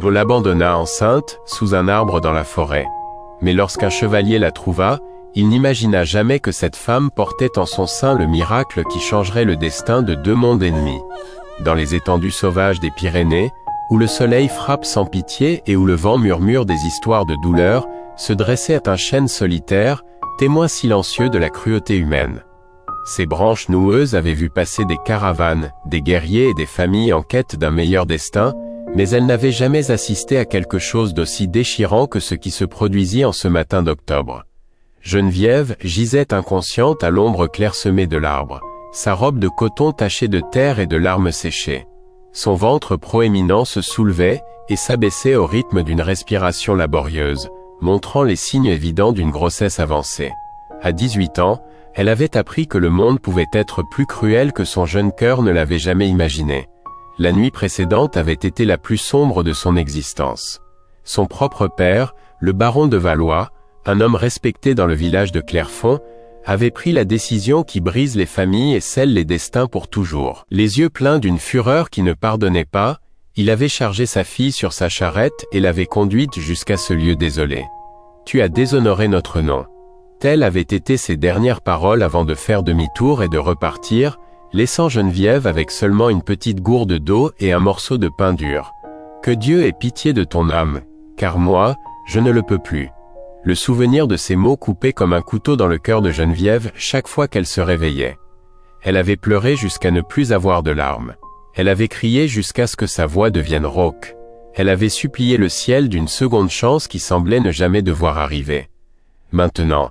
On l'abandonna enceinte, sous un arbre dans la forêt. Mais lorsqu'un chevalier la trouva, il n'imagina jamais que cette femme portait en son sein le miracle qui changerait le destin de deux mondes ennemis. Dans les étendues sauvages des Pyrénées, où le soleil frappe sans pitié et où le vent murmure des histoires de douleur, se dressait un chêne solitaire, témoin silencieux de la cruauté humaine. Ses branches noueuses avaient vu passer des caravanes, des guerriers et des familles en quête d'un meilleur destin, mais elles n'avaient jamais assisté à quelque chose d'aussi déchirant que ce qui se produisit en ce matin d'octobre. Geneviève gisait inconsciente à l'ombre clairsemée de l'arbre, sa robe de coton tachée de terre et de larmes séchées. Son ventre proéminent se soulevait et s'abaissait au rythme d'une respiration laborieuse, montrant les signes évidents d'une grossesse avancée. À 18 ans, elle avait appris que le monde pouvait être plus cruel que son jeune cœur ne l'avait jamais imaginé. La nuit précédente avait été la plus sombre de son existence. Son propre père, le baron de Valois, un homme respecté dans le village de Clairefonds, avait pris la décision qui brise les familles et scelle les destins pour toujours. Les yeux pleins d'une fureur qui ne pardonnait pas, il avait chargé sa fille sur sa charrette et l'avait conduite jusqu'à ce lieu désolé. « Tu as déshonoré notre nom ». Telles avaient été ses dernières paroles avant de faire demi-tour et de repartir, laissant Geneviève avec seulement une petite gourde d'eau et un morceau de pain dur. « Que Dieu ait pitié de ton âme, car moi, je ne le peux plus. » Le souvenir de ces mots coupaient comme un couteau dans le cœur de Geneviève chaque fois qu'elle se réveillait. Elle avait pleuré jusqu'à ne plus avoir de larmes. Elle avait crié jusqu'à ce que sa voix devienne rauque. Elle avait supplié le ciel d'une seconde chance qui semblait ne jamais devoir arriver. Maintenant,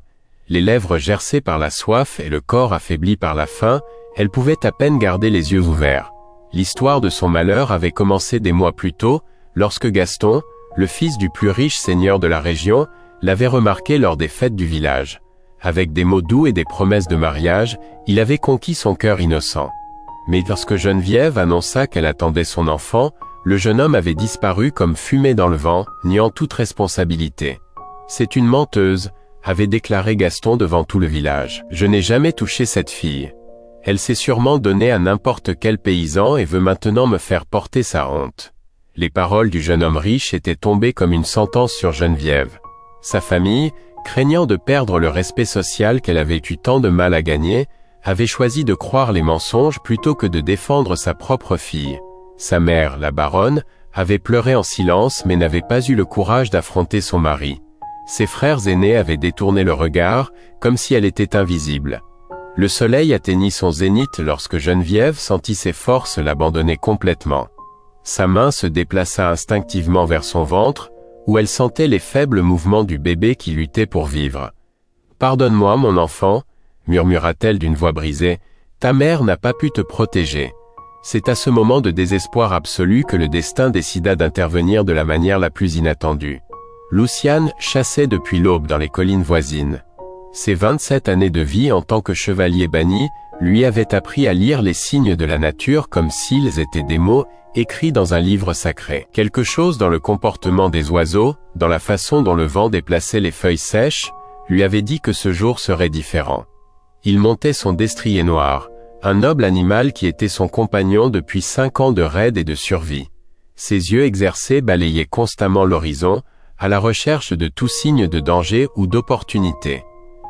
les lèvres gercées par la soif et le corps affaibli par la faim, elle pouvait à peine garder les yeux ouverts. L'histoire de son malheur avait commencé des mois plus tôt, lorsque Gaston, le fils du plus riche seigneur de la région, l'avait remarqué lors des fêtes du village. Avec des mots doux et des promesses de mariage, il avait conquis son cœur innocent. Mais lorsque Geneviève annonça qu'elle attendait son enfant, le jeune homme avait disparu comme fumée dans le vent, niant toute responsabilité. « C'est une menteuse », avait déclaré Gaston devant tout le village. « Je n'ai jamais touché cette fille. Elle s'est sûrement donnée à n'importe quel paysan et veut maintenant me faire porter sa honte. » Les paroles du jeune homme riche étaient tombées comme une sentence sur Geneviève. Sa famille, craignant de perdre le respect social qu'elle avait eu tant de mal à gagner, avait choisi de croire les mensonges plutôt que de défendre sa propre fille. Sa mère, la baronne, avait pleuré en silence mais n'avait pas eu le courage d'affronter son mari. Ses frères aînés avaient détourné le regard, comme si elle était invisible. Le soleil atteignit son zénith lorsque Geneviève sentit ses forces l'abandonner complètement. Sa main se déplaça instinctivement vers son ventre, où elle sentait les faibles mouvements du bébé qui luttait pour vivre. « Pardonne-moi, mon enfant », murmura-t-elle d'une voix brisée, « ta mère n'a pas pu te protéger. » C'est à ce moment de désespoir absolu que le destin décida d'intervenir de la manière la plus inattendue. Lucian chassait depuis l'aube dans les collines voisines. Ses 27 années de vie en tant que chevalier banni lui avaient appris à lire les signes de la nature comme s'ils étaient des mots écrits dans un livre sacré. Quelque chose dans le comportement des oiseaux, dans la façon dont le vent déplaçait les feuilles sèches, lui avait dit que ce jour serait différent. Il montait son destrier noir, un noble animal qui était son compagnon depuis 5 ans de raid et de survie. Ses yeux exercés balayaient constamment l'horizon, à la recherche de tout signe de danger ou d'opportunité.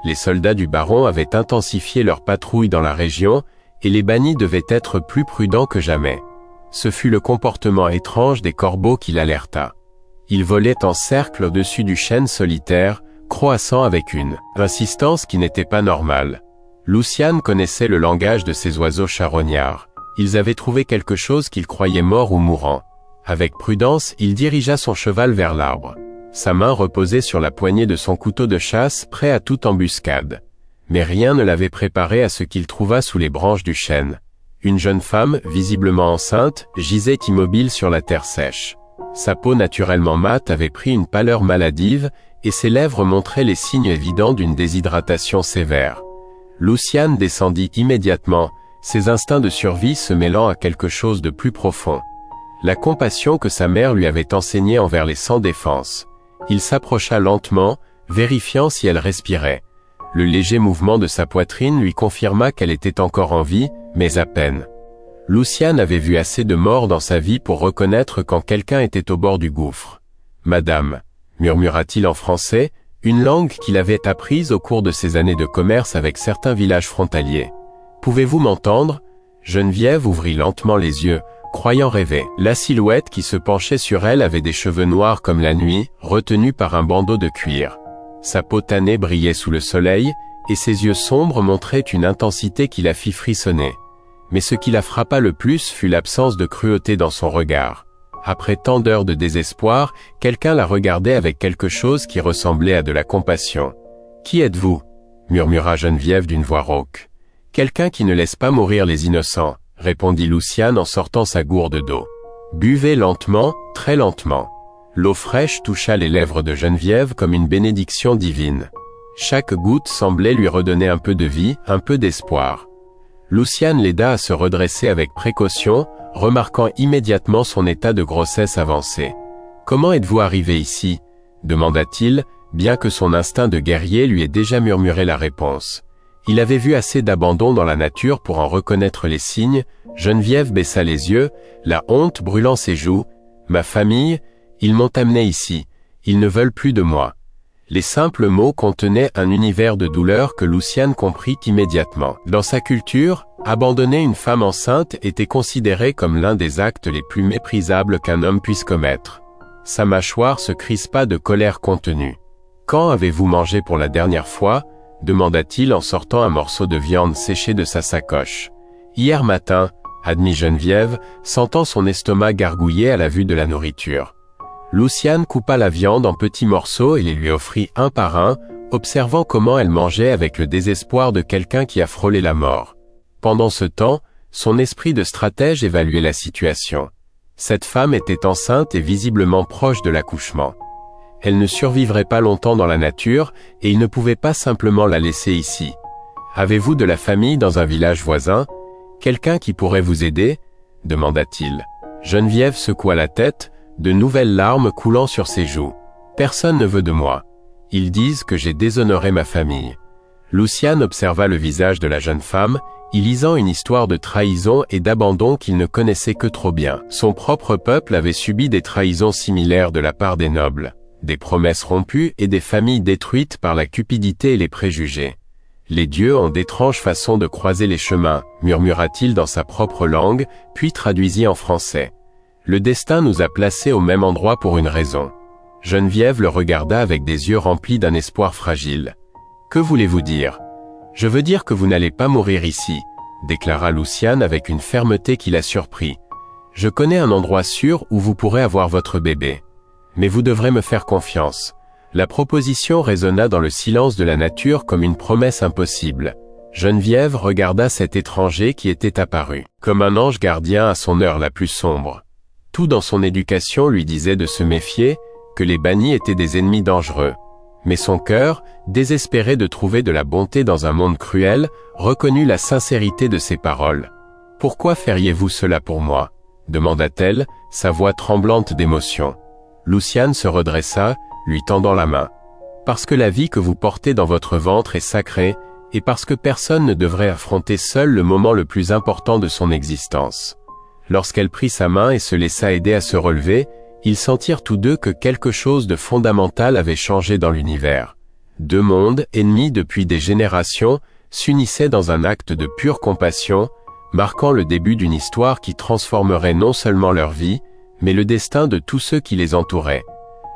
Les soldats du baron avaient intensifié leur patrouille dans la région, et les bannis devaient être plus prudents que jamais. Ce fut le comportement étrange des corbeaux qui l'alerta. Ils volaient en cercle au-dessus du chêne solitaire, croassant avec une insistance qui n'était pas normale. Lucian connaissait le langage de ces oiseaux charognards. Ils avaient trouvé quelque chose qu'ils croyaient mort ou mourant. Avec prudence, il dirigea son cheval vers l'arbre. Sa main reposait sur la poignée de son couteau de chasse, prêt à toute embuscade. Mais rien ne l'avait préparé à ce qu'il trouva sous les branches du chêne. Une jeune femme, visiblement enceinte, gisait immobile sur la terre sèche. Sa peau naturellement mate avait pris une pâleur maladive, et ses lèvres montraient les signes évidents d'une déshydratation sévère. Lucian descendit immédiatement, ses instincts de survie se mêlant à quelque chose de plus profond. La compassion que sa mère lui avait enseignée envers les sans défense. Il s'approcha lentement, vérifiant si elle respirait. Le léger mouvement de sa poitrine lui confirma qu'elle était encore en vie, mais à peine. Luciane avait vu assez de morts dans sa vie pour reconnaître quand quelqu'un était au bord du gouffre. « Madame », murmura-t-il en français, une langue qu'il avait apprise au cours de ses années de commerce avec certains villages frontaliers. « Pouvez-vous m'entendre » Geneviève ouvrit lentement les yeux, croyant rêver. La silhouette qui se penchait sur elle avait des cheveux noirs comme la nuit, retenus par un bandeau de cuir. Sa peau tannée brillait sous le soleil, et ses yeux sombres montraient une intensité qui la fit frissonner. Mais ce qui la frappa le plus fut l'absence de cruauté dans son regard. Après tant d'heures de désespoir, quelqu'un la regardait avec quelque chose qui ressemblait à de la compassion. « Qui êtes-vous » murmura Geneviève d'une voix rauque. « Quelqu'un qui ne laisse pas mourir les innocents » répondit Luciane en sortant sa gourde d'eau. « Buvez lentement, très lentement. » L'eau fraîche toucha les lèvres de Geneviève comme une bénédiction divine. Chaque goutte semblait lui redonner un peu de vie, un peu d'espoir. Luciane l'aida à se redresser avec précaution, remarquant immédiatement son état de grossesse avancé. « Comment êtes-vous arrivé ici » demanda-t-il, bien que son instinct de guerrier lui ait déjà murmuré la réponse. Il avait vu assez d'abandon dans la nature pour en reconnaître les signes. Geneviève baissa les yeux, la honte brûlant ses joues. « Ma famille, ils m'ont amené ici. Ils ne veulent plus de moi. » Les simples mots contenaient un univers de douleur que Luciane comprit immédiatement. Dans sa culture, abandonner une femme enceinte était considéré comme l'un des actes les plus méprisables qu'un homme puisse commettre. Sa mâchoire se crispa de colère contenue. « Quand avez-vous mangé pour la dernière fois » demanda-t-il en sortant un morceau de viande séchée de sa sacoche. « Hier matin » admit Geneviève, sentant son estomac gargouiller à la vue de la nourriture. Luciane coupa la viande en petits morceaux et les lui offrit un par un, observant comment elle mangeait avec le désespoir de quelqu'un qui a frôlé la mort. Pendant ce temps, son esprit de stratège évaluait la situation. Cette femme était enceinte et visiblement proche de l'accouchement. Elle ne survivrait pas longtemps dans la nature et il ne pouvait pas simplement la laisser ici. « Avez-vous de la famille dans un village voisin ? Quelqu'un qui pourrait vous aider ?» demanda-t-il. Geneviève secoua la tête, de nouvelles larmes coulant sur ses joues. « Personne ne veut de moi. Ils disent que j'ai déshonoré ma famille. » Luciane observa le visage de la jeune femme, y lisant une histoire de trahison et d'abandon qu'il ne connaissait que trop bien. Son propre peuple avait subi des trahisons similaires de la part des nobles, des promesses rompues et des familles détruites par la cupidité et les préjugés. « Les dieux ont d'étranges façons de croiser les chemins, » murmura-t-il dans sa propre langue, puis traduisit en français. Le destin nous a placés au même endroit pour une raison. Geneviève le regarda avec des yeux remplis d'un espoir fragile. « Que voulez-vous dire ?»« Je veux dire que vous n'allez pas mourir ici, » déclara Luciane avec une fermeté qui la surprit. « Je connais un endroit sûr où vous pourrez avoir votre bébé. Mais vous devrez me faire confiance. » La proposition résonna dans le silence de la nature comme une promesse impossible. Geneviève regarda cet étranger qui était apparu, comme un ange gardien à son heure la plus sombre. Tout dans son éducation lui disait de se méfier, que les bannis étaient des ennemis dangereux. Mais son cœur, désespéré de trouver de la bonté dans un monde cruel, reconnut la sincérité de ses paroles. « Pourquoi feriez-vous cela pour moi ?» demanda-t-elle, sa voix tremblante d'émotion. Luciane se redressa, lui tendant la main. « Parce que la vie que vous portez dans votre ventre est sacrée, et parce que personne ne devrait affronter seul le moment le plus important de son existence. » Lorsqu'elle prit sa main et se laissa aider à se relever, ils sentirent tous deux que quelque chose de fondamental avait changé dans l'univers. Deux mondes, ennemis depuis des générations, s'unissaient dans un acte de pure compassion, marquant le début d'une histoire qui transformerait non seulement leur vie, mais le destin de tous ceux qui les entouraient.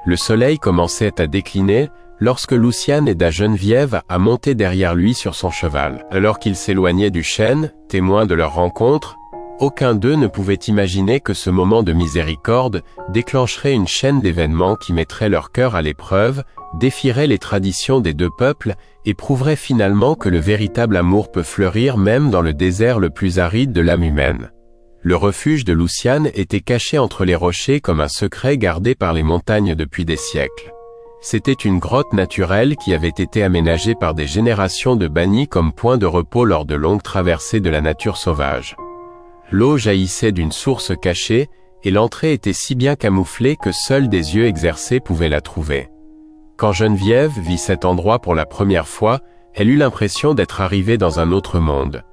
Le soleil commençait à décliner lorsque Luciane aida Geneviève à monter derrière lui sur son cheval. Alors qu'ils s'éloignaient du chêne, témoins de leur rencontre, aucun d'eux ne pouvait imaginer que ce moment de miséricorde déclencherait une chaîne d'événements qui mettrait leur cœur à l'épreuve, défierait les traditions des deux peuples et prouverait finalement que le véritable amour peut fleurir même dans le désert le plus aride de l'âme humaine. Le refuge de Luciane était caché entre les rochers comme un secret gardé par les montagnes depuis des siècles. C'était une grotte naturelle qui avait été aménagée par des générations de bannis comme point de repos lors de longues traversées de la nature sauvage. L'eau jaillissait d'une source cachée, et l'entrée était si bien camouflée que seuls des yeux exercés pouvaient la trouver. Quand Geneviève vit cet endroit pour la première fois, elle eut l'impression d'être arrivée dans un autre monde.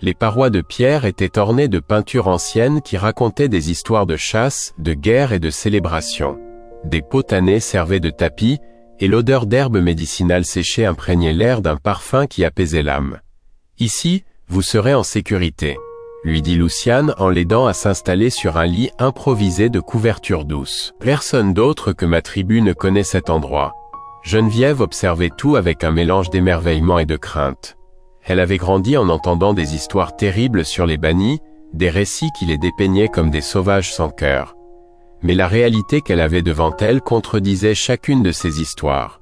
Les parois de pierre étaient ornées de peintures anciennes qui racontaient des histoires de chasse, de guerre et de célébration. Des pots tannés servaient de tapis, et l'odeur d'herbes médicinales séchées imprégnait l'air d'un parfum qui apaisait l'âme. « Ici, vous serez en sécurité », lui dit Luciane en l'aidant à s'installer sur un lit improvisé de couvertures douces. Personne d'autre que ma tribu ne connaît cet endroit. Geneviève observait tout avec un mélange d'émerveillement et de crainte. Elle avait grandi en entendant des histoires terribles sur les bannis, des récits qui les dépeignaient comme des sauvages sans cœur. Mais la réalité qu'elle avait devant elle contredisait chacune de ces histoires.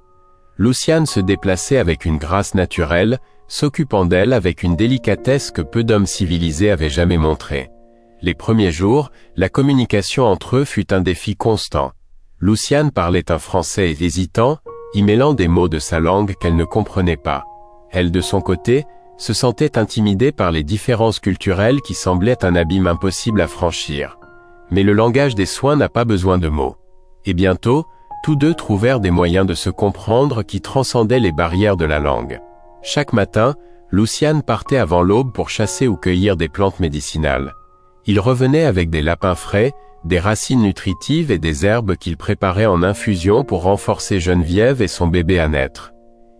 Luciane se déplaçait avec une grâce naturelle, s'occupant d'elle avec une délicatesse que peu d'hommes civilisés avaient jamais montrée. Les premiers jours, la communication entre eux fut un défi constant. Luciane parlait un français hésitant, y mêlant des mots de sa langue qu'elle ne comprenait pas. Elle, de son côté, se sentait intimidée par les différences culturelles qui semblaient un abîme impossible à franchir. Mais le langage des soins n'a pas besoin de mots. Et bientôt, tous deux trouvèrent des moyens de se comprendre qui transcendaient les barrières de la langue. Chaque matin, Luciane partait avant l'aube pour chasser ou cueillir des plantes médicinales. Il revenait avec des lapins frais, des racines nutritives et des herbes qu'il préparait en infusion pour renforcer Geneviève et son bébé à naître.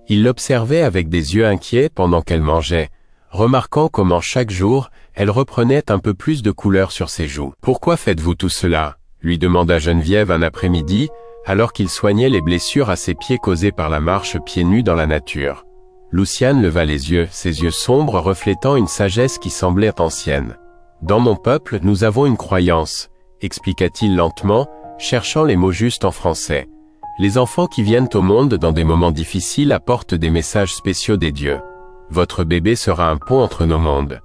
Il l'observait avec des yeux inquiets pendant qu'elle mangeait, remarquant comment chaque jour, elle reprenait un peu plus de couleur sur ses joues. « Pourquoi faites-vous tout cela ?» lui demanda Geneviève un après-midi, alors qu'il soignait les blessures à ses pieds causées par la marche pieds nus dans la nature. Luciane leva les yeux, ses yeux sombres reflétant une sagesse qui semblait ancienne. « Dans mon peuple, nous avons une croyance, » expliqua-t-il lentement, cherchant les mots justes en français. « Les enfants qui viennent au monde dans des moments difficiles apportent des messages spéciaux des dieux. Votre bébé sera un pont entre nos mondes. »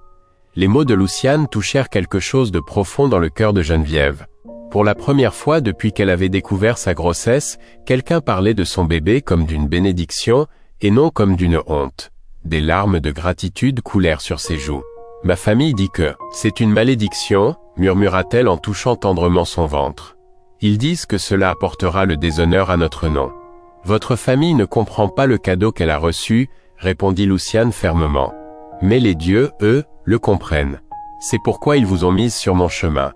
Les mots de Luciane touchèrent quelque chose de profond dans le cœur de Geneviève. Pour la première fois depuis qu'elle avait découvert sa grossesse, quelqu'un parlait de son bébé comme d'une bénédiction, et non comme d'une honte. Des larmes de gratitude coulèrent sur ses joues. « Ma famille dit que c'est une malédiction », murmura-t-elle en touchant tendrement son ventre. « Ils disent que cela apportera le déshonneur à notre nom. »« Votre famille ne comprend pas le cadeau qu'elle a reçu », répondit Luciane fermement. « Mais les dieux, eux, le comprennent. C'est pourquoi ils vous ont mise sur mon chemin. »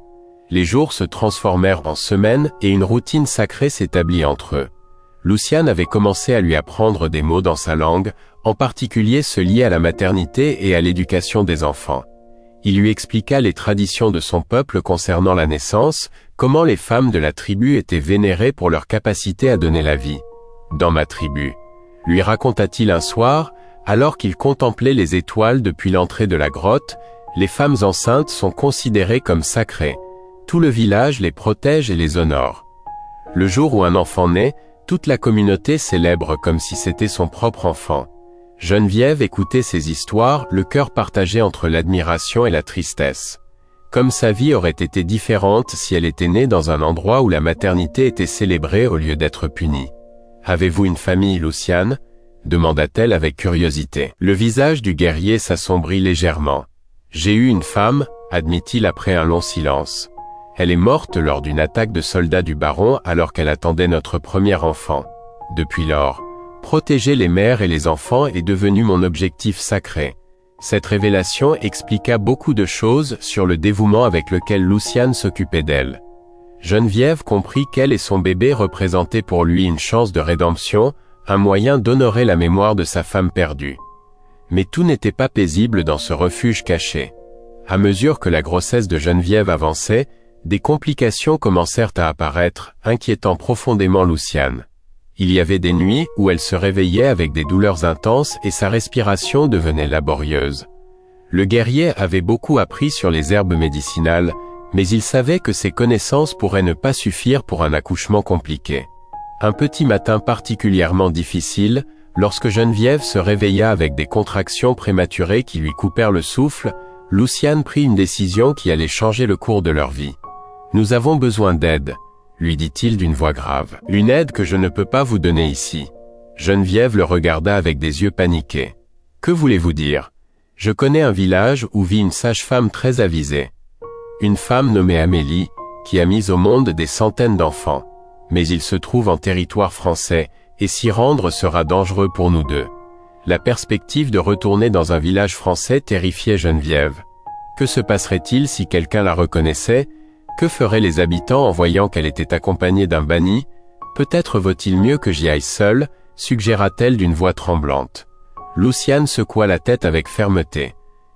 Les jours se transformèrent en semaines et une routine sacrée s'établit entre eux. Luciane avait commencé à lui apprendre des mots dans sa langue, en particulier ceux liés à la maternité et à l'éducation des enfants. Il lui expliqua les traditions de son peuple concernant la naissance, comment les femmes de la tribu étaient vénérées pour leur capacité à donner la vie. « Dans ma tribu », lui raconta-t-il un soir, alors qu'il contemplait les étoiles depuis l'entrée de la grotte, les femmes enceintes sont considérées comme sacrées. Tout le village les protège et les honore. Le jour où un enfant naît, toute la communauté célèbre comme si c'était son propre enfant. Geneviève écoutait ces histoires, le cœur partagé entre l'admiration et la tristesse. Comme sa vie aurait été différente si elle était née dans un endroit où la maternité était célébrée au lieu d'être punie. « Avez-vous une famille, Luciane ?» demanda-t-elle avec curiosité. Le visage du guerrier s'assombrit légèrement. « J'ai eu une femme, » admit-il après un long silence. Elle est morte lors d'une attaque de soldats du baron alors qu'elle attendait notre premier enfant. Depuis lors, protéger les mères et les enfants est devenu mon objectif sacré. Cette révélation expliqua beaucoup de choses sur le dévouement avec lequel Luciane s'occupait d'elle. Geneviève comprit qu'elle et son bébé représentaient pour lui une chance de rédemption, un moyen d'honorer la mémoire de sa femme perdue. Mais tout n'était pas paisible dans ce refuge caché. À mesure que la grossesse de Geneviève avançait, des complications commencèrent à apparaître, inquiétant profondément Luciane. Il y avait des nuits où elle se réveillait avec des douleurs intenses et sa respiration devenait laborieuse. Le guerrier avait beaucoup appris sur les herbes médicinales, mais il savait que ses connaissances pourraient ne pas suffire pour un accouchement compliqué. Un petit matin particulièrement difficile, lorsque Geneviève se réveilla avec des contractions prématurées qui lui coupèrent le souffle, Luciane prit une décision qui allait changer le cours de leur vie. « Nous avons besoin d'aide », lui dit-il d'une voix grave. « Une aide que je ne peux pas vous donner ici. » Geneviève le regarda avec des yeux paniqués. « Que voulez-vous dire ? Je connais un village où vit une sage-femme très avisée. Une femme nommée Amélie, qui a mis au monde des centaines d'enfants. Mais il se trouve en territoire français, et s'y rendre sera dangereux pour nous deux. La perspective de retourner dans un village français terrifiait Geneviève. Que se passerait-il si quelqu'un la reconnaissait? Que feraient les habitants en voyant qu'elle était accompagnée d'un banni? Peut-être vaut-il mieux que j'y aille seule, suggéra-t-elle d'une voix tremblante. Luciane secoua la tête avec fermeté.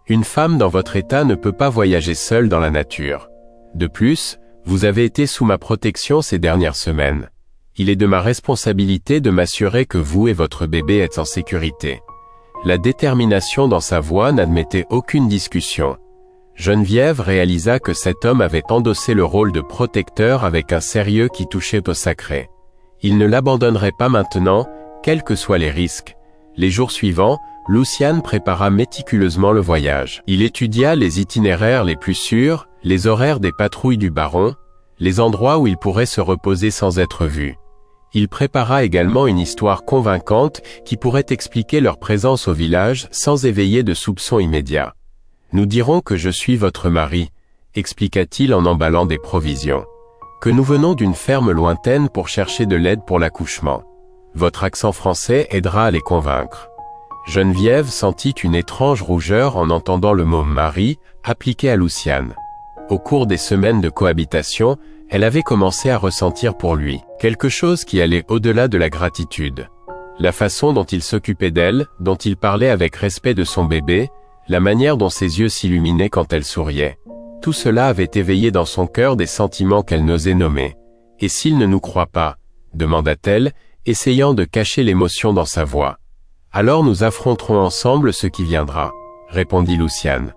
Une femme dans votre état ne peut pas voyager seule dans la nature. De plus, vous avez été sous ma protection ces dernières semaines. Il est de ma responsabilité de m'assurer que vous et votre bébé êtes en sécurité. La détermination dans sa voix n'admettait aucune discussion. Geneviève réalisa que cet homme avait endossé le rôle de protecteur avec un sérieux qui touchait au sacré. Il ne l'abandonnerait pas maintenant, quels que soient les risques. Les jours suivants, Luciane prépara méticuleusement le voyage. Il étudia les itinéraires les plus sûrs, les horaires des patrouilles du baron, les endroits où il pourrait se reposer sans être vu. Il prépara également une histoire convaincante qui pourrait expliquer leur présence au village sans éveiller de soupçons immédiats. « Nous dirons que je suis votre mari », expliqua-t-il en emballant des provisions. « Que nous venons d'une ferme lointaine pour chercher de l'aide pour l'accouchement. Votre accent français aidera à les convaincre. » Geneviève sentit une étrange rougeur en entendant le mot « mari » appliqué à Luciane. Au cours des semaines de cohabitation, elle avait commencé à ressentir pour lui quelque chose qui allait au-delà de la gratitude. La façon dont il s'occupait d'elle, dont il parlait avec respect de son bébé, la manière dont ses yeux s'illuminaient quand elle souriait. Tout cela avait éveillé dans son cœur des sentiments qu'elle n'osait nommer. « Et s'il ne nous croit pas ?» demanda-t-elle, essayant de cacher l'émotion dans sa voix. « Alors nous affronterons ensemble ce qui viendra », répondit Luciane.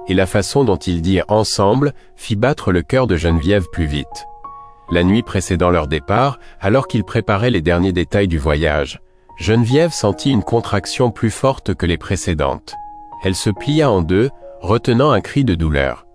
Et la façon dont il dit « ensemble » fit battre le cœur de Geneviève plus vite. La nuit précédant leur départ, alors qu'ils préparaient les derniers détails du voyage, Geneviève sentit une contraction plus forte que les précédentes. Elle se plia en deux, retenant un cri de douleur.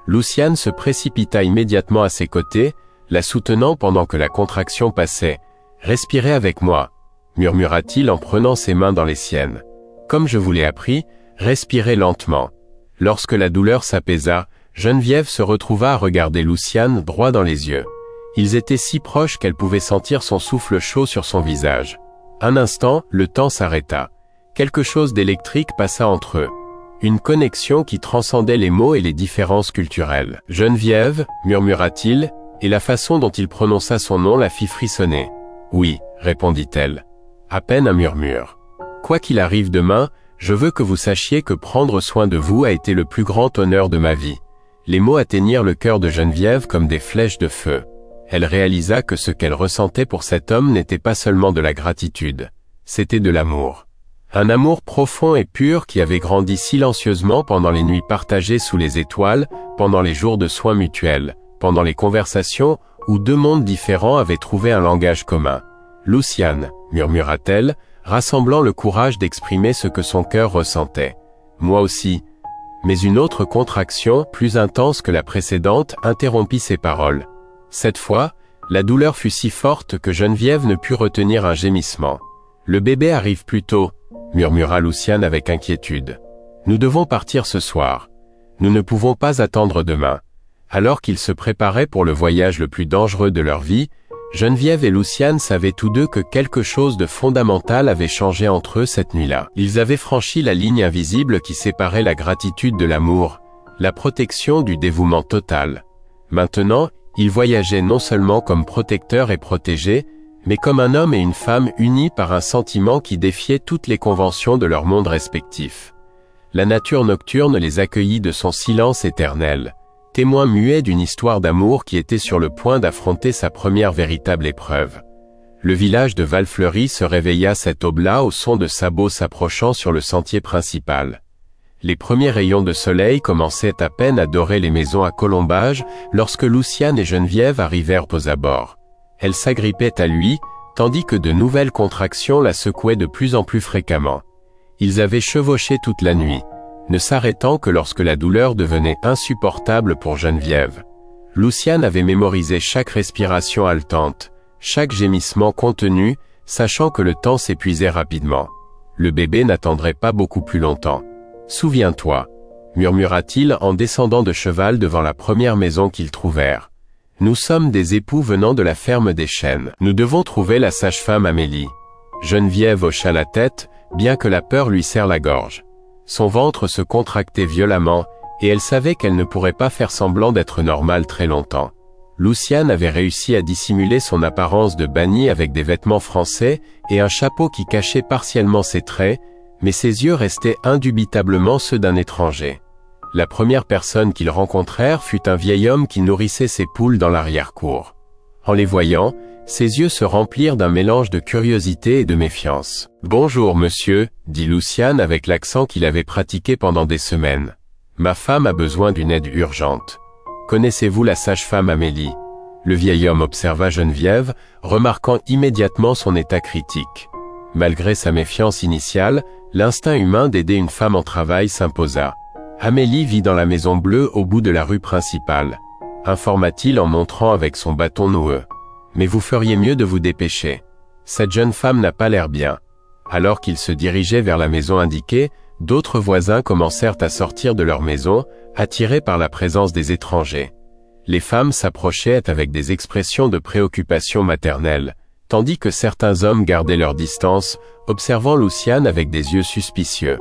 Luciane se précipita immédiatement à ses côtés, la soutenant pendant que la contraction passait. « Respirez avec moi », murmura-t-il en prenant ses mains dans les siennes. « Comme je vous l'ai appris, respirez lentement. » Lorsque la douleur s'apaisa, Geneviève se retrouva à regarder Luciane droit dans les yeux. Ils étaient si proches qu'elle pouvait sentir son souffle chaud sur son visage. Un instant, le temps s'arrêta. Quelque chose d'électrique passa entre eux. Une connexion qui transcendait les mots et les différences culturelles. « Geneviève » murmura-t-il, et la façon dont il prononça son nom la fit frissonner. « Oui » répondit-elle. À peine un murmure. « Quoi qu'il arrive demain, je veux que vous sachiez que prendre soin de vous a été le plus grand honneur de ma vie. » Les mots atteignirent le cœur de Geneviève comme des flèches de feu. Elle réalisa que ce qu'elle ressentait pour cet homme n'était pas seulement de la gratitude. C'était de l'amour. Un amour profond et pur qui avait grandi silencieusement pendant les nuits partagées sous les étoiles, pendant les jours de soins mutuels, pendant les conversations où deux mondes différents avaient trouvé un langage commun. « Luciane » murmura-t-elle, rassemblant le courage d'exprimer ce que son cœur ressentait. « Moi aussi. » Mais une autre contraction, plus intense que la précédente, interrompit ses paroles. Cette fois, la douleur fut si forte que Geneviève ne put retenir un gémissement. « Le bébé arrive plus tôt » murmura Luciane avec inquiétude. « Nous devons partir ce soir. Nous ne pouvons pas attendre demain. » Alors qu'ils se préparaient pour le voyage le plus dangereux de leur vie, Geneviève et Luciane savaient tous deux que quelque chose de fondamental avait changé entre eux cette nuit-là. Ils avaient franchi la ligne invisible qui séparait la gratitude de l'amour, la protection du dévouement total. Maintenant, ils voyageaient non seulement comme protecteurs et protégés, mais comme un homme et une femme unis par un sentiment qui défiait toutes les conventions de leur monde respectif. La nature nocturne les accueillit de son silence éternel, témoin muet d'une histoire d'amour qui était sur le point d'affronter sa première véritable épreuve. Le village de Valfleury se réveilla cette aube-là au son de sabots s'approchant sur le sentier principal. Les premiers rayons de soleil commençaient à peine à dorer les maisons à colombages lorsque Luciane et Geneviève arrivèrent aux abords. Elle s'agrippait à lui, tandis que de nouvelles contractions la secouaient de plus en plus fréquemment. Ils avaient chevauché toute la nuit, ne s'arrêtant que lorsque la douleur devenait insupportable pour Geneviève. Luciane avait mémorisé chaque respiration haletante, chaque gémissement contenu, sachant que le temps s'épuisait rapidement. Le bébé n'attendrait pas beaucoup plus longtemps. « Souviens-toi » murmura-t-il en descendant de cheval devant la première maison qu'ils trouvèrent. « Nous sommes des époux venant de la ferme des Chênes. Nous devons trouver la sage-femme Amélie. » Geneviève hocha la tête, bien que la peur lui serre la gorge. Son ventre se contractait violemment, et elle savait qu'elle ne pourrait pas faire semblant d'être normale très longtemps. Luciane avait réussi à dissimuler son apparence de banni avec des vêtements français et un chapeau qui cachait partiellement ses traits, mais ses yeux restaient indubitablement ceux d'un étranger. La première personne qu'ils rencontrèrent fut un vieil homme qui nourrissait ses poules dans l'arrière-cour. En les voyant, ses yeux se remplirent d'un mélange de curiosité et de méfiance. « Bonjour, monsieur, » dit Luciane avec l'accent qu'il avait pratiqué pendant des semaines. « Ma femme a besoin d'une aide urgente. Connaissez-vous la sage-femme Amélie ?» Le vieil homme observa Geneviève, remarquant immédiatement son état critique. Malgré sa méfiance initiale, l'instinct humain d'aider une femme en travail s'imposa. Amélie vit dans la maison bleue au bout de la rue principale, informa-t-il en montrant avec son bâton noueux. Mais vous feriez mieux de vous dépêcher. Cette jeune femme n'a pas l'air bien. Alors qu'il se dirigeait vers la maison indiquée, d'autres voisins commencèrent à sortir de leur maison, attirés par la présence des étrangers. Les femmes s'approchaient avec des expressions de préoccupation maternelle, tandis que certains hommes gardaient leur distance, observant Luciane avec des yeux suspicieux.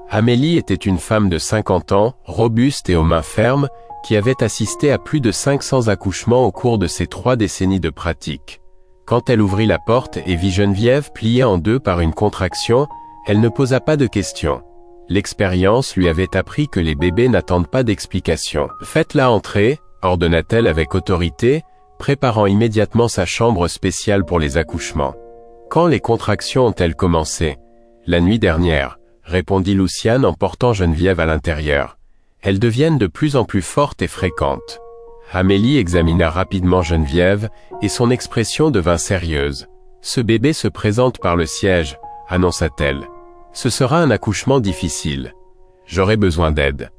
Amélie était une femme de 50 ans, robuste et aux mains fermes, qui avait assisté à plus de 500 accouchements au cours de ses 3 décennies de pratique. Quand elle ouvrit la porte et vit Geneviève pliée en deux par une contraction, elle ne posa pas de questions. L'expérience lui avait appris que les bébés n'attendent pas d'explications. « Faites-la entrer », ordonna-t-elle avec autorité, préparant immédiatement sa chambre spéciale pour les accouchements. « Quand les contractions ont-elles commencé ?»« La nuit dernière », répondit Luciane en portant Geneviève à l'intérieur. « Elles deviennent de plus en plus fortes et fréquentes. » Amélie examina rapidement Geneviève, et son expression devint sérieuse. « Ce bébé se présente par le siège, » annonça-t-elle. « Ce sera un accouchement difficile. J'aurai besoin d'aide. »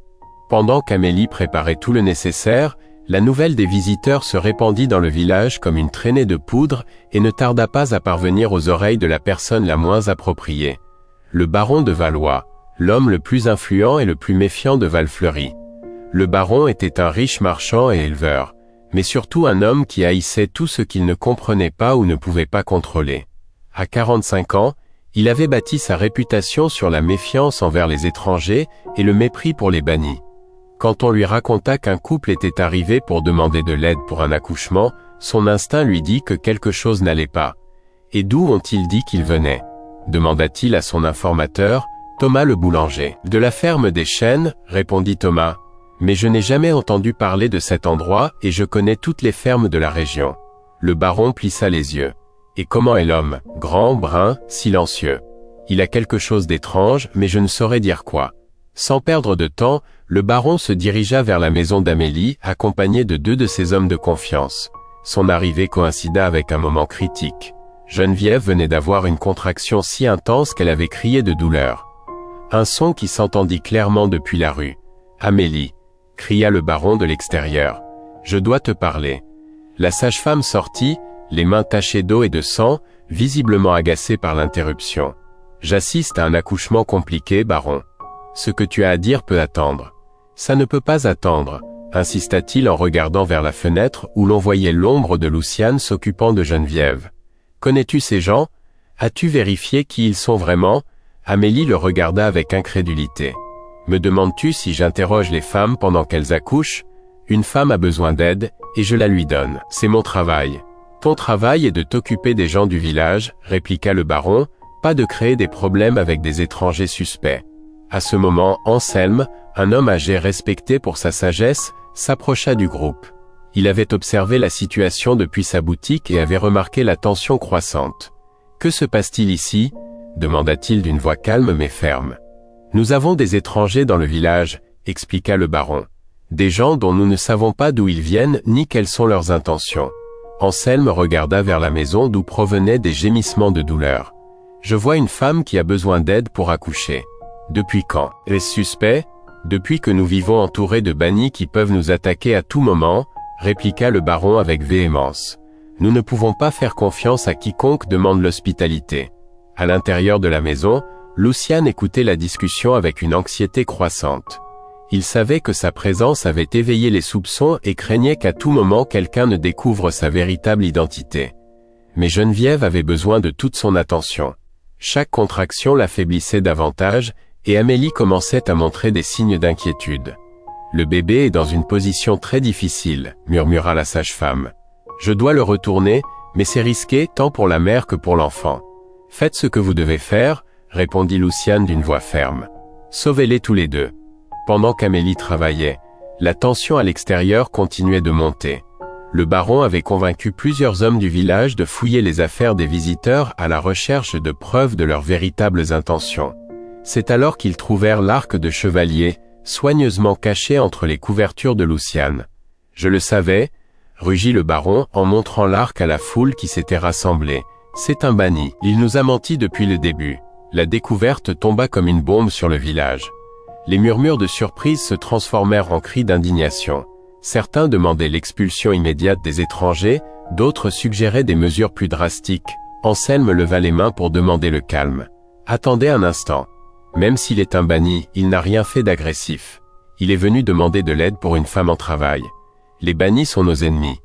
Pendant qu'Amélie préparait tout le nécessaire, la nouvelle des visiteurs se répandit dans le village comme une traînée de poudre et ne tarda pas à parvenir aux oreilles de la personne la moins appropriée. Le baron de Valois, l'homme le plus influent et le plus méfiant de Valfleury. Le baron était un riche marchand et éleveur, mais surtout un homme qui haïssait tout ce qu'il ne comprenait pas ou ne pouvait pas contrôler. À 45 ans, il avait bâti sa réputation sur la méfiance envers les étrangers et le mépris pour les bannis. Quand on lui raconta qu'un couple était arrivé pour demander de l'aide pour un accouchement, son instinct lui dit que quelque chose n'allait pas. « Et d'où ont-ils dit qu'ils venaient ?» demanda-t-il à son informateur, Thomas le boulanger. « De la ferme des Chênes, répondit Thomas. « Mais je n'ai jamais entendu parler de cet endroit et je connais toutes les fermes de la région. » Le baron plissa les yeux. « Et comment est l'homme? Grand, brun, silencieux. Il a quelque chose d'étrange, mais je ne saurais dire quoi. » Sans perdre de temps, le baron se dirigea vers la maison d'Amélie, accompagné de 2 de ses hommes de confiance. Son arrivée coïncida avec un moment critique. Geneviève venait d'avoir une contraction si intense qu'elle avait crié de douleur. Un son qui s'entendit clairement depuis la rue. « Amélie !» cria le baron de l'extérieur. « Je dois te parler. » La sage-femme sortit, les mains tachées d'eau et de sang, visiblement agacée par l'interruption. « J'assiste à un accouchement compliqué, baron. Ce que tu as à dire peut attendre. »« Ça ne peut pas attendre, » insista-t-il en regardant vers la fenêtre où l'on voyait l'ombre de Luciane s'occupant de Geneviève. « Connais-tu ces gens? As-tu vérifié qui ils sont vraiment ?» Amélie le regarda avec incrédulité. « Me demandes-tu si j'interroge les femmes pendant qu'elles accouchent? Une femme a besoin d'aide, et je la lui donne. C'est mon travail. »« Ton travail est de t'occuper des gens du village, » répliqua le baron, « pas de créer des problèmes avec des étrangers suspects. » À ce moment, Anselme, un homme âgé respecté pour sa sagesse, s'approcha du groupe. Il avait observé la situation depuis sa boutique et avait remarqué la tension croissante. « Que se passe-t-il ici ?» demanda-t-il d'une voix calme mais ferme. « Nous avons des étrangers dans le village, » expliqua le baron. « Des gens dont nous ne savons pas d'où ils viennent ni quelles sont leurs intentions. » Anselme regarda vers la maison d'où provenaient des gémissements de douleur. « Je vois une femme qui a besoin d'aide pour accoucher. » « Depuis quand? Est-ce suspect? » « Depuis que nous vivons entourés de bannis qui peuvent nous attaquer à tout moment, » répliqua le baron avec véhémence. « Nous ne pouvons pas faire confiance à quiconque demande l'hospitalité. » À l'intérieur de la maison, Luciane écoutait la discussion avec une anxiété croissante. Il savait que sa présence avait éveillé les soupçons et craignait qu'à tout moment quelqu'un ne découvre sa véritable identité. Mais Geneviève avait besoin de toute son attention. Chaque contraction l'affaiblissait davantage, et Amélie commençait à montrer des signes d'inquiétude. « Le bébé est dans une position très difficile, » murmura la sage-femme. « Je dois le retourner, mais c'est risqué tant pour la mère que pour l'enfant. »« Faites ce que vous devez faire, » répondit Luciane d'une voix ferme. « Sauvez-les tous les deux. » Pendant qu'Amélie travaillait, la tension à l'extérieur continuait de monter. Le baron avait convaincu plusieurs hommes du village de fouiller les affaires des visiteurs à la recherche de preuves de leurs véritables intentions. C'est alors qu'ils trouvèrent l'arc de chevalier, soigneusement caché entre les couvertures de Luciane. « Je le savais, » rugit le baron en montrant l'arc à la foule qui s'était rassemblée. « C'est un banni. Il nous a menti depuis le début. » La découverte tomba comme une bombe sur le village. Les murmures de surprise se transformèrent en cris d'indignation. Certains demandaient l'expulsion immédiate des étrangers, d'autres suggéraient des mesures plus drastiques. Anselme leva les mains pour demander le calme. « Attendez un instant. Même s'il est un banni, il n'a rien fait d'agressif. Il est venu demander de l'aide pour une femme en travail. Les bannis sont nos ennemis, »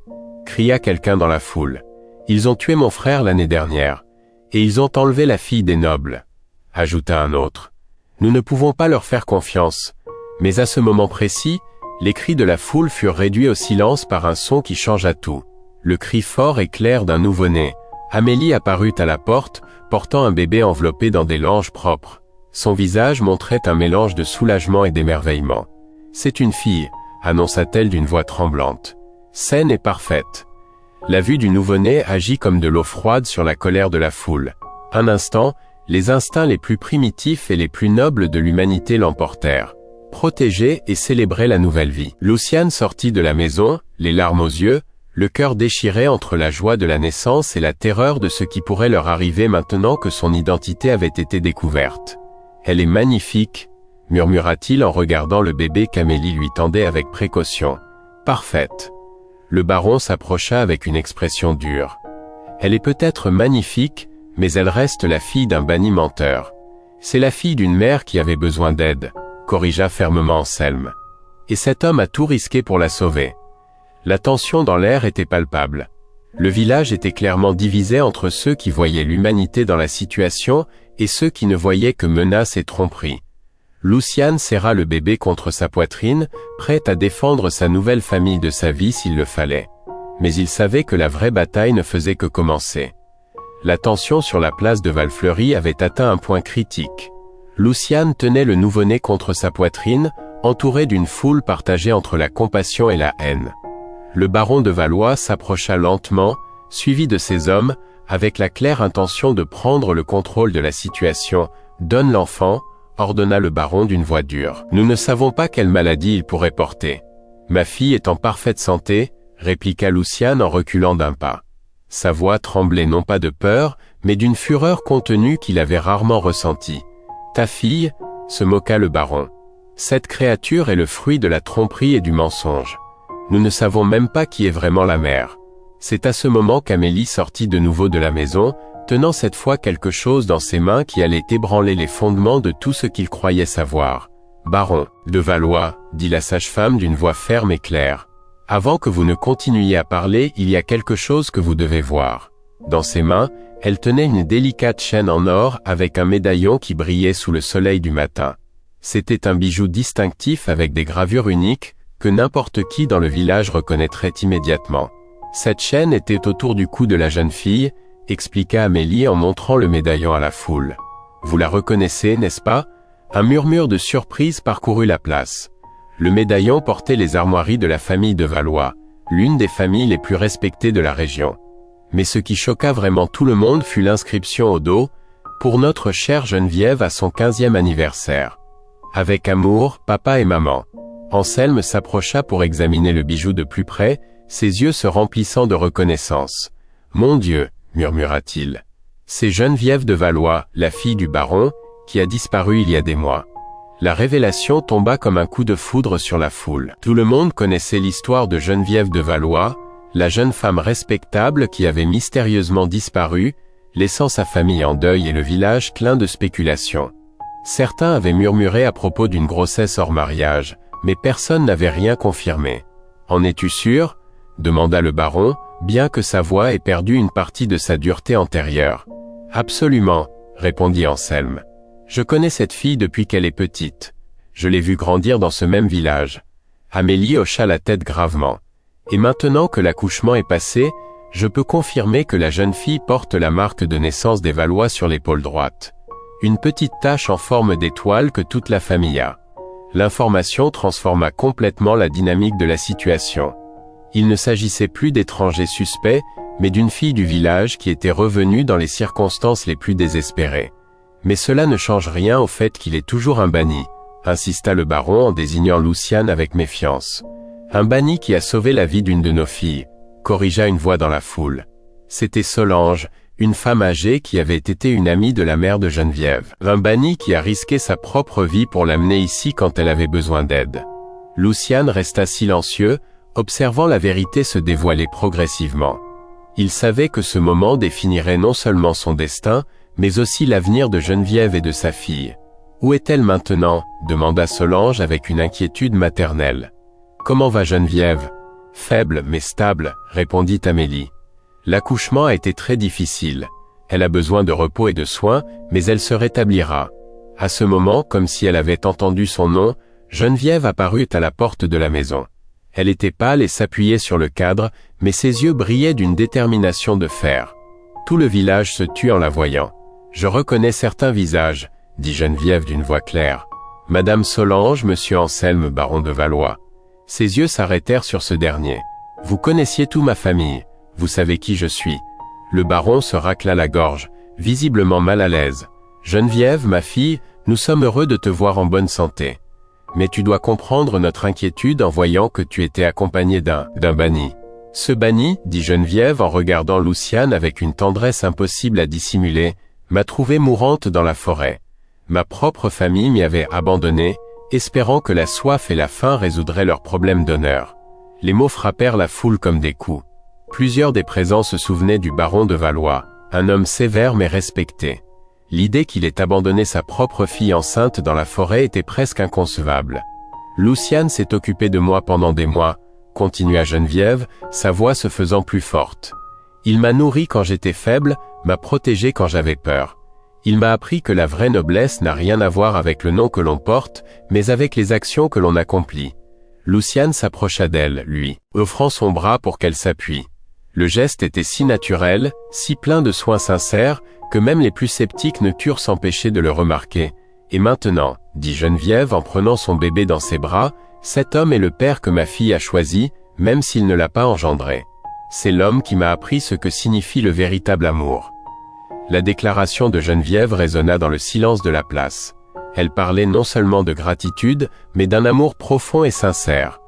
cria quelqu'un dans la foule. « Ils ont tué mon frère l'année dernière, et ils ont enlevé la fille des nobles, » ajouta un autre. « Nous ne pouvons pas leur faire confiance. » Mais à ce moment précis, les cris de la foule furent réduits au silence par un son qui changea tout. Le cri fort et clair d'un nouveau-né. Amélie apparut à la porte, portant un bébé enveloppé dans des langes propres. Son visage montrait un mélange de soulagement et d'émerveillement. « C'est une fille », annonça-t-elle d'une voix tremblante. Saine et parfaite. La vue du nouveau-né agit comme de l'eau froide sur la colère de la foule. Un instant, les instincts les plus primitifs et les plus nobles de l'humanité l'emportèrent. Protéger et célébrer la nouvelle vie. Luciane sortit de la maison, les larmes aux yeux, le cœur déchiré entre la joie de la naissance et la terreur de ce qui pourrait leur arriver maintenant que son identité avait été découverte. « Elle est magnifique », murmura-t-il en regardant le bébé qu'Amélie lui tendait avec précaution. « Parfaite. » Le baron s'approcha avec une expression dure. « Elle est peut-être magnifique, mais elle reste la fille d'un banni menteur. C'est la fille d'une mère qui avait besoin d'aide, » corrigea fermement Anselme. « Et cet homme a tout risqué pour la sauver. » La tension dans l'air était palpable. Le village était clairement divisé entre ceux qui voyaient l'humanité dans la situation et ceux qui ne voyaient que menaces et tromperies. Luciane serra le bébé contre sa poitrine, prête à défendre sa nouvelle famille de sa vie s'il le fallait. Mais il savait que la vraie bataille ne faisait que commencer. La tension sur la place de Valfleury avait atteint un point critique. Luciane tenait le nouveau-né contre sa poitrine, entouré d'une foule partagée entre la compassion et la haine. Le baron de Valois s'approcha lentement, suivi de ses hommes, avec la claire intention de prendre le contrôle de la situation. « Donne l'enfant », ordonna le baron d'une voix dure. « Nous ne savons pas quelle maladie il pourrait porter. »« Ma fille est en parfaite santé », répliqua Luciane en reculant d'un pas. Sa voix tremblait non pas de peur, mais d'une fureur contenue qu'il avait rarement ressentie. « Ta fille ?» se moqua le baron. « Cette créature est le fruit de la tromperie et du mensonge. Nous ne savons même pas qui est vraiment la mère. » C'est à ce moment qu'Amélie sortit de nouveau de la maison, tenant cette fois quelque chose dans ses mains qui allait ébranler les fondements de tout ce qu'il croyait savoir. « Baron de Valois, » dit la sage-femme d'une voix ferme et claire. « Avant que vous ne continuiez à parler, il y a quelque chose que vous devez voir. » Dans ses mains, elle tenait une délicate chaîne en or avec un médaillon qui brillait sous le soleil du matin. C'était un bijou distinctif avec des gravures uniques, que n'importe qui dans le village reconnaîtrait immédiatement. Cette chaîne était autour du cou de la jeune fille, expliqua Amélie en montrant le médaillon à la foule. « Vous la reconnaissez, n'est-ce pas ?» Un murmure de surprise parcourut la place. Le médaillon portait les armoiries de la famille de Valois, l'une des familles les plus respectées de la région. Mais ce qui choqua vraiment tout le monde fut l'inscription au dos « Pour notre chère Geneviève à son 15e anniversaire. Avec amour, papa et maman. » Anselme s'approcha pour examiner le bijou de plus près, ses yeux se remplissant de reconnaissance. « Mon Dieu !» murmura-t-il. « C'est Geneviève de Valois, la fille du baron, qui a disparu il y a des mois. » La révélation tomba comme un coup de foudre sur la foule. Tout le monde connaissait l'histoire de Geneviève de Valois, la jeune femme respectable qui avait mystérieusement disparu, laissant sa famille en deuil et le village plein de spéculations. Certains avaient murmuré à propos d'une grossesse hors mariage, mais personne n'avait rien confirmé. « En es-tu sûr ?» demanda le baron, bien que sa voix ait perdu une partie de sa dureté antérieure. « Absolument », répondit Anselme. Je connais cette fille depuis qu'elle est petite. Je l'ai vue grandir dans ce même village. Amélie hocha la tête gravement. Et maintenant que l'accouchement est passé, je peux confirmer que la jeune fille porte la marque de naissance des Valois sur l'épaule droite. Une petite tache en forme d'étoile que toute la famille a. L'information transforma complètement la dynamique de la situation. Il ne s'agissait plus d'étrangers suspects, mais d'une fille du village qui était revenue dans les circonstances les plus désespérées. Mais cela ne change rien au fait qu'il est toujours un banni, insista le baron en désignant Luciane avec méfiance. Un banni qui a sauvé la vie d'une de nos filles, corrigea une voix dans la foule. C'était Solange, une femme âgée qui avait été une amie de la mère de Geneviève. Un banni qui a risqué sa propre vie pour l'amener ici quand elle avait besoin d'aide. Luciane resta silencieux, observant la vérité se dévoiler progressivement. Il savait que ce moment définirait non seulement son destin, mais aussi l'avenir de Geneviève et de sa fille. « Où est-elle maintenant » demanda Solange avec une inquiétude maternelle. « Comment va Geneviève ?»« Faible mais stable » répondit Amélie. « L'accouchement a été très difficile. Elle a besoin de repos et de soins, mais elle se rétablira. » À ce moment, comme si elle avait entendu son nom, Geneviève apparut à la porte de la maison. Elle était pâle et s'appuyait sur le cadre, mais ses yeux brillaient d'une détermination de fer. Tout le village se tut en la voyant. « Je reconnais certains visages », dit Geneviève d'une voix claire. « Madame Solange, monsieur Anselme, baron de Valois. » Ses yeux s'arrêtèrent sur ce dernier. « Vous connaissiez toute ma famille. Vous savez qui je suis. » Le baron se racla la gorge, visiblement mal à l'aise. « Geneviève, ma fille, nous sommes heureux de te voir en bonne santé. Mais tu dois comprendre notre inquiétude en voyant que tu étais accompagné d'un banni. » Ce banni, dit Geneviève en regardant Luciane avec une tendresse impossible à dissimuler, m'a trouvée mourante dans la forêt. Ma propre famille m'y avait abandonné, espérant que la soif et la faim résoudraient leurs problèmes d'honneur. Les mots frappèrent la foule comme des coups. Plusieurs des présents se souvenaient du baron de Valois, un homme sévère mais respecté. L'idée qu'il ait abandonné sa propre fille enceinte dans la forêt était presque inconcevable. Luciane s'est occupée de moi pendant des mois, continua Geneviève, sa voix se faisant plus forte. Il m'a nourri quand j'étais faible, m'a protégé quand j'avais peur. Il m'a appris que la vraie noblesse n'a rien à voir avec le nom que l'on porte, mais avec les actions que l'on accomplit. Luciane s'approcha d'elle, lui, offrant son bras pour qu'elle s'appuie. Le geste était si naturel, si plein de soins sincères, que même les plus sceptiques ne purent s'empêcher de le remarquer. Et maintenant, dit Geneviève en prenant son bébé dans ses bras, cet homme est le père que ma fille a choisi, même s'il ne l'a pas engendré. C'est l'homme qui m'a appris ce que signifie le véritable amour. La déclaration de Geneviève résonna dans le silence de la place. Elle parlait non seulement de gratitude, mais d'un amour profond et sincère.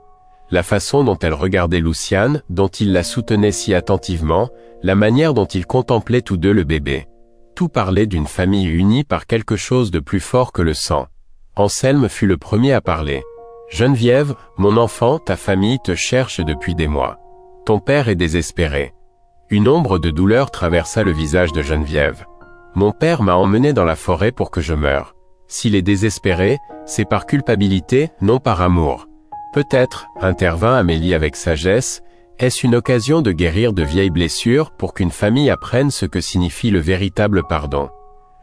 La façon dont elle regardait Luciane, dont il la soutenait si attentivement, la manière dont ils contemplaient tous deux le bébé. Tout parlait d'une famille unie par quelque chose de plus fort que le sang. Anselme fut le premier à parler. « Geneviève, mon enfant, ta famille te cherche depuis des mois. Ton père est désespéré. » Une ombre de douleur traversa le visage de Geneviève. « Mon père m'a emmené dans la forêt pour que je meure. S'il est désespéré, c'est par culpabilité, non par amour. Peut-être, intervint Amélie avec sagesse, est-ce une occasion de guérir de vieilles blessures pour qu'une famille apprenne ce que signifie le véritable pardon. »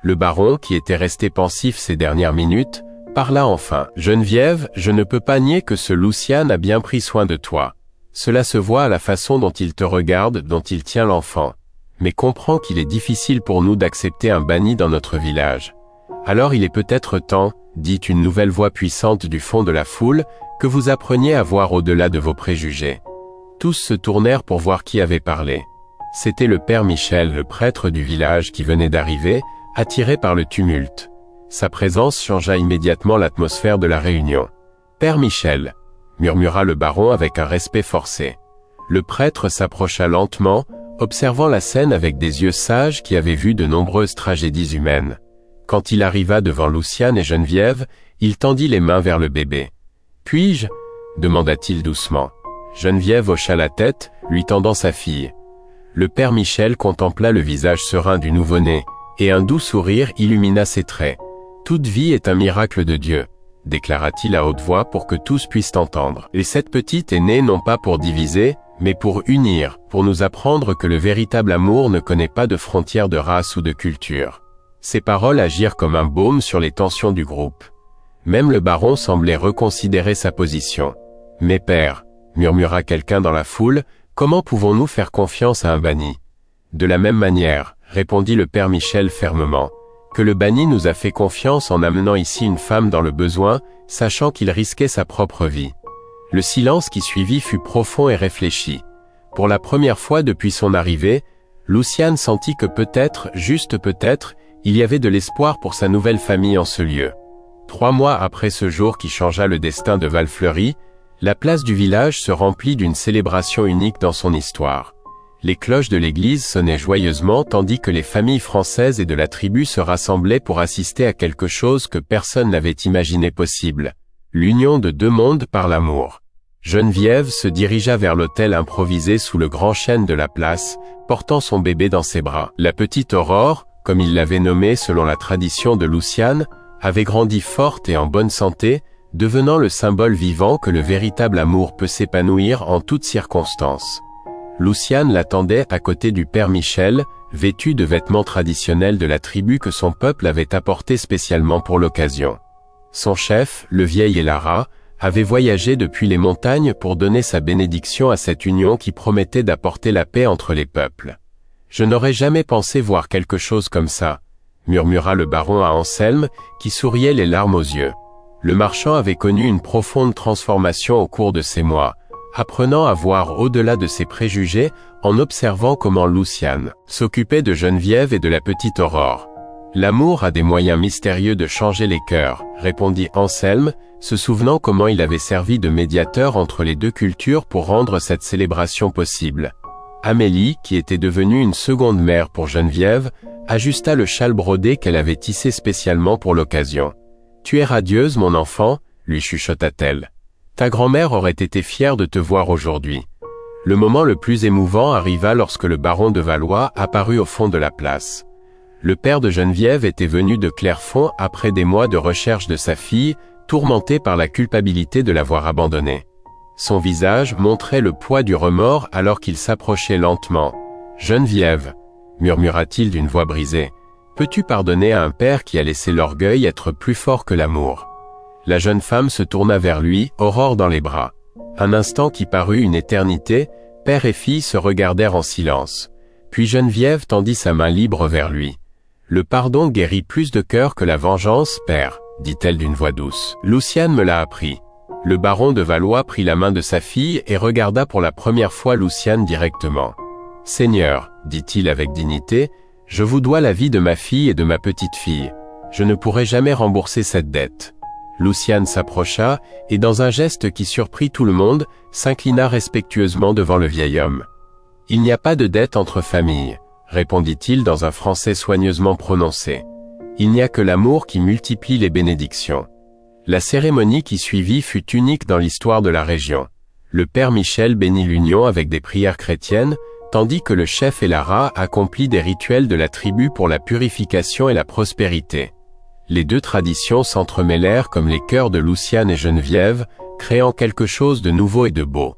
Le baron, qui était resté pensif ces dernières minutes, parla enfin. « Geneviève, je ne peux pas nier que ce Luciane a bien pris soin de toi. Cela se voit à la façon dont il te regarde, dont il tient l'enfant. Mais comprends qu'il est difficile pour nous d'accepter un banni dans notre village. Alors il est peut-être temps, dit une nouvelle voix puissante du fond de la foule, que vous appreniez à voir au-delà de vos préjugés. » Tous se tournèrent pour voir qui avait parlé. C'était le père Michel, le prêtre du village qui venait d'arriver, attiré par le tumulte. Sa présence changea immédiatement l'atmosphère de la réunion. « Père Michel » murmura le baron avec un respect forcé. Le prêtre s'approcha lentement, observant la scène avec des yeux sages qui avaient vu de nombreuses tragédies humaines. Quand il arriva devant Luciane et Geneviève, il tendit les mains vers le bébé. « Puis-je » demanda-t-il doucement. Geneviève hocha la tête, lui tendant sa fille. Le père Michel contempla le visage serein du nouveau-né, et un doux sourire illumina ses traits. « Toute vie est un miracle de Dieu », déclara-t-il à haute voix pour que tous puissent entendre. « Et cette petite est née non pas pour diviser, mais pour unir, pour nous apprendre que le véritable amour ne connaît pas de frontières de race ou de culture. » Ces paroles agirent comme un baume sur les tensions du groupe. Même le baron semblait reconsidérer sa position. « Mais père, » murmura quelqu'un dans la foule, « comment pouvons-nous faire confiance à un banni ?» De la même manière, répondit le père Michel fermement, que le banni nous a fait confiance en amenant ici une femme dans le besoin, sachant qu'il risquait sa propre vie. Le silence qui suivit fut profond et réfléchi. Pour la première fois depuis son arrivée, Luciane sentit que peut-être, juste peut-être, il y avait de l'espoir pour sa nouvelle famille en ce lieu. 3 mois après ce jour qui changea le destin de Valfleury, la place du village se remplit d'une célébration unique dans son histoire. Les cloches de l'église sonnaient joyeusement tandis que les familles françaises et de la tribu se rassemblaient pour assister à quelque chose que personne n'avait imaginé possible. L'union de 2 mondes par l'amour. Geneviève se dirigea vers l'autel improvisé sous le grand chêne de la place, portant son bébé dans ses bras. La petite Aurore, comme il l'avait nommée selon la tradition de Luciane, avait grandi forte et en bonne santé, devenant le symbole vivant que le véritable amour peut s'épanouir en toutes circonstances. Luciane l'attendait à côté du père Michel, vêtu de vêtements traditionnels de la tribu que son peuple avait apportés spécialement pour l'occasion. Son chef, le vieil Elara, avait voyagé depuis les montagnes pour donner sa bénédiction à cette union qui promettait d'apporter la paix entre les peuples. « Je n'aurais jamais pensé voir quelque chose comme ça », murmura le baron à Anselme, qui souriait les larmes aux yeux. Le marchand avait connu une profonde transformation au cours de ces mois, apprenant à voir au-delà de ses préjugés en observant comment Luciane s'occupait de Geneviève et de la petite Aurore. « L'amour a des moyens mystérieux de changer les cœurs, » répondit Anselme, se souvenant comment il avait servi de médiateur entre les 2 cultures pour rendre cette célébration possible. Amélie, qui était devenue une seconde mère pour Geneviève, ajusta le châle brodé qu'elle avait tissé spécialement pour l'occasion. « Tu es radieuse, mon enfant » lui chuchota-t-elle. « Ta grand-mère aurait été fière de te voir aujourd'hui. » Le moment le plus émouvant arriva lorsque le baron de Valois apparut au fond de la place. Le père de Geneviève était venu de Clairefonds après des mois de recherche de sa fille, tourmenté par la culpabilité de l'avoir abandonnée. Son visage montrait le poids du remords alors qu'il s'approchait lentement. « Geneviève, » murmura-t-il d'une voix brisée, « peux-tu pardonner à un père qui a laissé l'orgueil être plus fort que l'amour ?» La jeune femme se tourna vers lui, Aurore dans les bras. Un instant qui parut une éternité, père et fille se regardèrent en silence. Puis Geneviève tendit sa main libre vers lui. « Le pardon guérit plus de cœur que la vengeance, père, » dit-elle d'une voix douce. « Luciane me l'a appris. » Le baron de Valois prit la main de sa fille et regarda pour la première fois Luciane directement. « Seigneur, dit-il avec dignité, je vous dois la vie de ma fille et de ma petite-fille. Je ne pourrai jamais rembourser cette dette. » Luciane s'approcha, et dans un geste qui surprit tout le monde, s'inclina respectueusement devant le vieil homme. « Il n'y a pas de dette entre familles, » répondit-il dans un français soigneusement prononcé. « Il n'y a que l'amour qui multiplie les bénédictions. » La cérémonie qui suivit fut unique dans l'histoire de la région. Le père Michel bénit l'union avec des prières chrétiennes, tandis que le chef Elara accomplit des rituels de la tribu pour la purification et la prospérité. Les 2 traditions s'entremêlèrent comme les cœurs de Luciane et Geneviève, créant quelque chose de nouveau et de beau.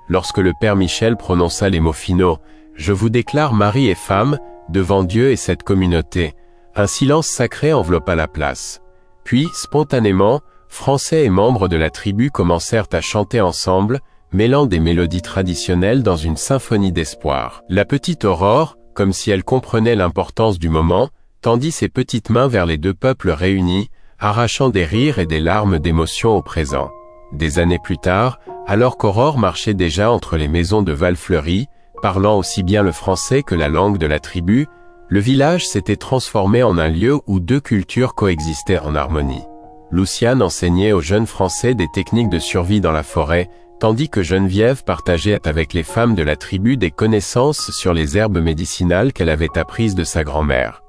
Lorsque le père Michel prononça les mots finaux « Je vous déclare mari et femme, devant Dieu et cette communauté », un silence sacré enveloppa la place. Puis, spontanément, Français et membres de la tribu commencèrent à chanter ensemble, mêlant des mélodies traditionnelles dans une symphonie d'espoir. La petite Aurore, comme si elle comprenait l'importance du moment, tendit ses petites mains vers les 2 peuples réunis, arrachant des rires et des larmes d'émotion au présent. Des années plus tard, alors qu'Aurore marchait déjà entre les maisons de Valfleury, parlant aussi bien le français que la langue de la tribu, le village s'était transformé en un lieu où 2 cultures coexistaient en harmonie. Luciane enseignait aux jeunes Français des techniques de survie dans la forêt, tandis que Geneviève partageait avec les femmes de la tribu des connaissances sur les herbes médicinales qu'elle avait apprises de sa grand-mère.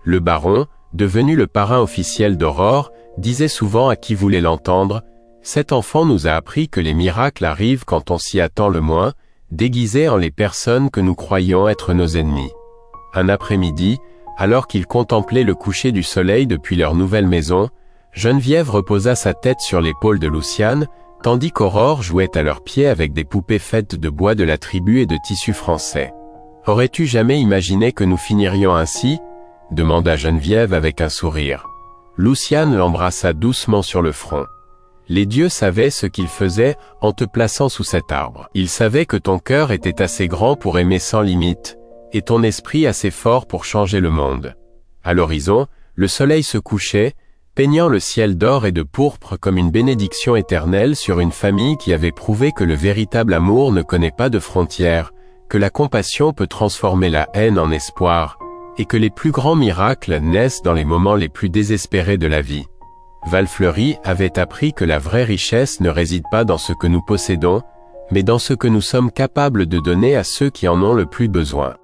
Le baron, devenu le parrain officiel d'Aurore, disait souvent à qui voulait l'entendre « Cet enfant nous a appris que les miracles arrivent quand on s'y attend le moins, déguisés en les personnes que nous croyons être nos ennemis. » Un après-midi, alors qu'ils contemplaient le coucher du soleil depuis leur nouvelle maison, Geneviève reposa sa tête sur l'épaule de Luciane, tandis qu'Aurore jouait à leurs pieds avec des poupées faites de bois de la tribu et de tissu français. « Aurais-tu jamais imaginé que nous finirions ainsi ?» demanda Geneviève avec un sourire. Luciane l'embrassa doucement sur le front. Les dieux savaient ce qu'ils faisaient en te plaçant sous cet arbre. Ils savaient que ton cœur était assez grand pour aimer sans limite, et ton esprit assez fort pour changer le monde. À l'horizon, le soleil se couchait, peignant le ciel d'or et de pourpre comme une bénédiction éternelle sur une famille qui avait prouvé que le véritable amour ne connaît pas de frontières, que la compassion peut transformer la haine en espoir, et que les plus grands miracles naissent dans les moments les plus désespérés de la vie. Valfleury avait appris que la vraie richesse ne réside pas dans ce que nous possédons, mais dans ce que nous sommes capables de donner à ceux qui en ont le plus besoin.